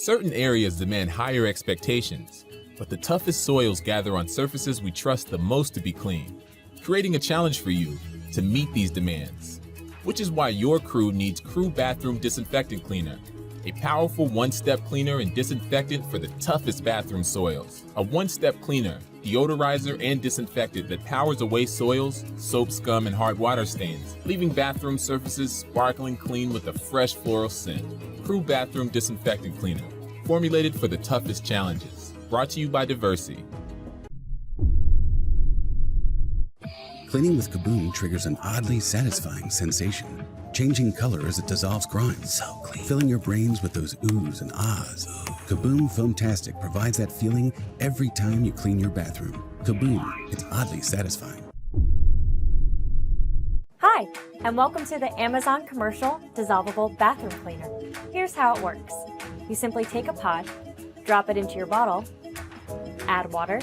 Certain areas demand higher expectations, but the toughest soils gather on surfaces we trust the most to be clean, creating a challenge for you to meet these demands. Which is why your crew needs Crew Bathroom Disinfectant Cleaner, a powerful one-step cleaner and disinfectant for the toughest bathroom soils. A one-step cleaner, deodorizer, and disinfectant that powers away soils, soap scum, and hard water stains, leaving bathroom surfaces sparkling clean with a fresh floral scent. Crew Bathroom Disinfectant Cleaner, formulated for the toughest challenges. Brought to you by Diversey. Cleaning with Kaboom triggers an oddly satisfying sensation, changing color as it dissolves grime. So clean. Filling your brains with those oohs and ahs. Kaboom Foam Tastic provides that feeling every time you clean your bathroom. Kaboom, it's oddly satisfying. Hi, and welcome to the Amazon Commercial Dissolvable Bathroom Cleaner. Here's how it works. You simply take a pod, drop it into your bottle, add water,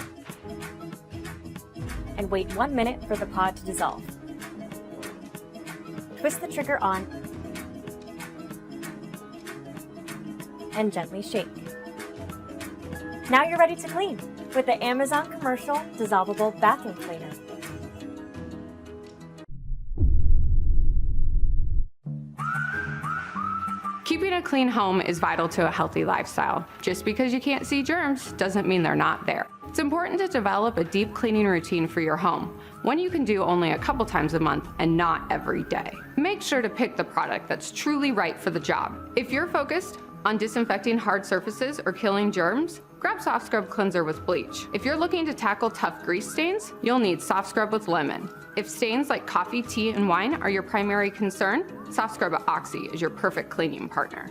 and wait 1 minute for the pod to dissolve. Twist the trigger on and gently shake. Now you're ready to clean with the Amazon Commercial Dissolvable Bathroom Cleaner. Keeping a clean home is vital to a healthy lifestyle. Just because you can't see germs doesn't mean they're not there. It's important to develop a deep cleaning routine for your home, one you can do only a couple times a month and not every day. Make sure to pick the product that's truly right for the job. If you're focused on disinfecting hard surfaces or killing germs, grab Soft Scrub Cleanser with bleach. If you're looking to tackle tough grease stains, you'll need Soft Scrub with lemon. If stains like coffee, tea, and wine are your primary concern, Soft Scrub Oxy is your perfect cleaning partner.